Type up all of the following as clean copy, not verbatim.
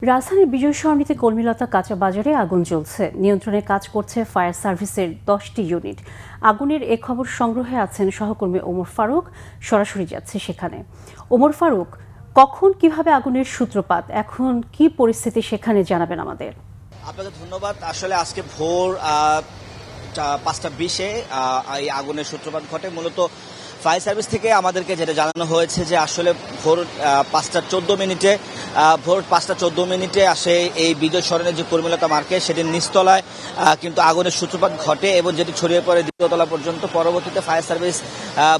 রাজধানীর বিজয় সরণিতে কর্মীলতা কাঁচা বাজারে আগুন জ্বলছে। নিয়ন্ত্রণে কাজ করছে ফায়ার সার্ভিসের 10টি ইউনিট। আগুনের এ খবর সংগ্রহে আছেন সহকর্মী ওমর ফারুক। সরাসরি যাচ্ছে সেখানে। ওমর ফারুক, কখন কিভাবে আগুনের সূত্রপাত, এখন কি পরিস্থিতি সেখানে জানাবেন আমাদের। আপনাকে ধন্যবাদ। আসলে আজকে ভোর 5:20-এ এই আগুনের সূত্রপাত ঘটে। মূলত ফায়ার সার্ভিস থেকে আমাদেরকে যেটা জানানো হয়েছে যে আসলে ভোর 5:14 মিনিটে আসে এই বিজয় সরণের যে কর্মীলতা মার্কেট সেটির নিচতলায় কিন্তু আগুনের সূত্রপাত ঘটে এবং যেটি ছড়িয়ে পড়ে দ্বিতীয়তলা পর্যন্ত। পরবর্তীতে ফায়ার সার্ভিস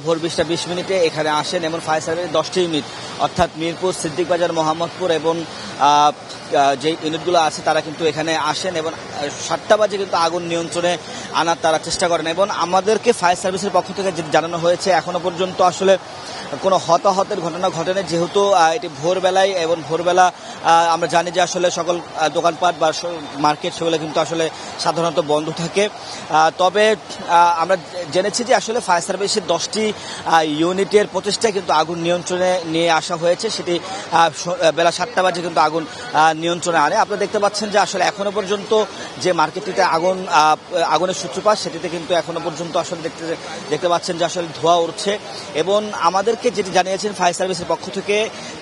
ভোর 20:20 এখানে আসেন এবং ফায়ার সার্ভিসের 10টি ইউনিট অর্থাৎ মিরপুর, সিদ্দিক বাজার, মোহাম্মদপুর এবং যে ইউনিটগুলো আছে তারা কিন্তু এখানে আসেন এবং 7টা বাজে কিন্তু আগুন নিয়ন্ত্রণে আনার তারা চেষ্টা করেন। এবং আমাদেরকে ফায়ার সার্ভিসের পক্ষ থেকে যেটি জানানো হয়েছে এখনো পর্যন্ত আসলে কোনো হতাহতের ঘটনা ঘটেনি, যেহেতু এটি ভোরবেলায় এবং ভোরবেলা আমরা জানি যে আসলে সকল দোকানপাট বা মার্কেট সেগুলো কিন্তু আসলে সাধারণত বন্ধ থাকে। তবে আমরা জেনেছি যে আসলে ফায়ার সার্ভিসের 10টি ইউনিটের প্রচেষ্টায় কিন্তু আগুন নিয়ন্ত্রণে নিয়ে আসা হয়েছে। সেটি বেলা 7টা বাজে কিন্তু আগুন নিয়ন্ত্রণে আনে। আপনারা দেখতে পাচ্ছেন যে আসলে এখনো পর্যন্ত যে মার্কেটটিতে আগুনের সূত্রপাত সেটিতে কিন্তু এখনো পর্যন্ত আসলে দেখতে পাচ্ছেন যে আসলে ধোঁয়া উঠছে। এবং আমাদেরকে যেটি জানিয়েছেন ফায়ার সার্ভিসের পক্ষ থেকে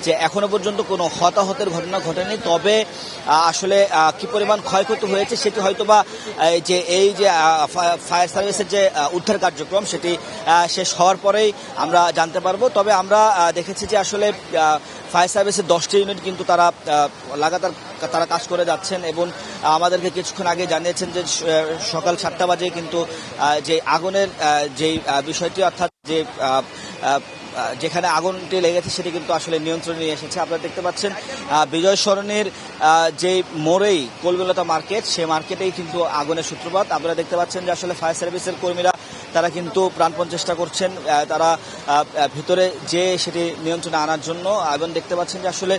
যে এখনো পর্যন্ত কোনো হতাহতের ঘটনা ঘটেনি। তবে আসলে কি পরিমাণ ক্ষয়ক্ষতি হয়েছে সেটি হয়তোবা এই যে ফায়ার সার্ভিসের যে উদ্ধার কার্যক্রম সেটি শেষ হওয়ার পরেই আমরা জানতে পারবো। তবে আমরা দেখেছি যে আসলে ফায়ার সার্ভিসের 10টি ইউনিট কিন্তু তারা লাগাতার কাজ করে যাচ্ছেন এবং আমাদেরকে কিছুক্ষণ আগে জানিয়েছেন যে সকাল 7টা বাজে কিন্তু যে আগুনের যে বিষয়টি অর্থাৎ যে যেখানে আগুনটি লেগেছে সেটি কিন্তু আসলে নিয়ন্ত্রণে নিয়ে এসেছে। আপনারা দেখতে পাচ্ছেন বিজয় সরণির যে মোড়েই কলকাতা মার্কেট, সেই মার্কেটেই কিন্তু আগুনের সূত্রপাত। আপনারা দেখতে পাচ্ছেন যে আসলে ফায়ার সার্ভিসের কর্মীরা তারা কিন্তু প্রাণপণ চেষ্টা করছেন তারা ভিতরে যে সেটি নিয়ন্ত্রণে আনার জন্য। এবং দেখতে পাচ্ছেন যে আসলে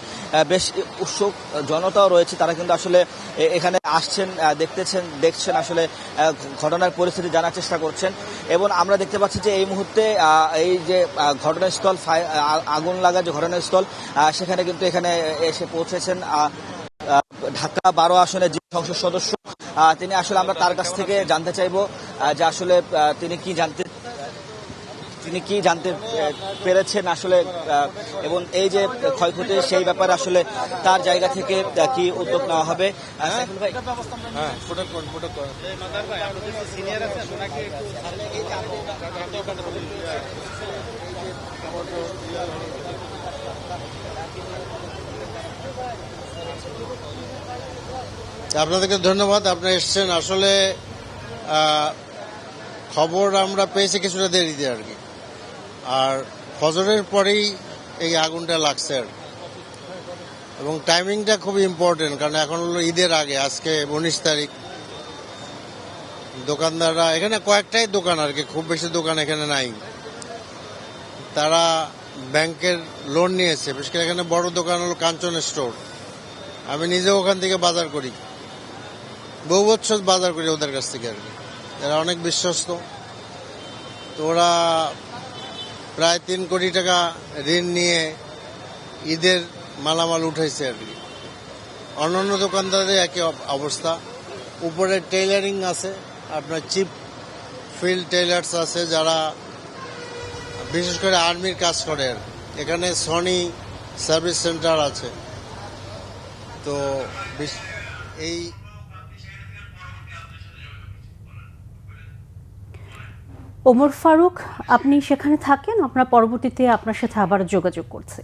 বেশ উৎসুক জনতাও রয়েছে, তারা কিন্তু আসলে এখানে আসছেন, দেখছেন আসলে ঘটনার পরিস্থিতি জানার চেষ্টা করছেন। এবং আমরা দেখতে পাচ্ছি যে এই মুহূর্তে এই যে ঘটনাস্থল আগুন লাগা যে ঘটনাস্থল সেখানে কিন্তু এখানে এসে পৌঁছেছেন ঢাকা 12 আসনের যে সংসদ সদস্য, তিনি আসলে আমরা তার কাছ থেকে জানতে চাইবো যে আসলে তিনি কি জানতে পেরেছেন আসলে এবং এই যে ক্ষয়ক্ষতি সেই ব্যাপারে আসলে তার জায়গা থেকে কি উদ্যোগ নেওয়া হবে। আপনাদেরকে ধন্যবাদ, আপনারা এসছেন। আসলে খবর আমরা পেয়েছি কিছুটা দেরিতে আর কি, আর ফজরের পরেই এই আগুনটা লাগছে আর এবং টাইমিংটা খুবই ইম্পর্টেন্ট, কারণ এখন হলো ঈদের আগে, আজকে 19 তারিখ। দোকানদাররা এখানে কয়েকটাই দোকান আর কি, খুব বেশি দোকান এখানে নাই। তারা ব্যাংকের লোন নিয়েছে, বিশেষ করে এখানে বড় দোকান হলো কাঞ্চন স্টোর। আমি নিজেও ওখান থেকে বাজার করি, বহু বছর বাজার করি ওদের কাছ থেকে আর কি। এরা অনেক বিশ্বস্ত। তো ওরা প্রায় 3 কোটি টাকা ঋণ নিয়ে ঈদের মালামাল উঠাইছে আর কি। অন্যান্য দোকানদারদের একই অবস্থা। উপরে টেইলারিং আছে, আপনার চিপ ফিল্ড টেইলার্স আছে যারা বিশেষ করে আর্মির কাজ করে আর কি। এখানে সনি সার্ভিস সেন্টার আছে। তো এই ওমর ফারুক, আপনি সেখানে থাকেন, আমরা পরবর্তীতে আপনার সাথে আবার যোগাযোগ করছি।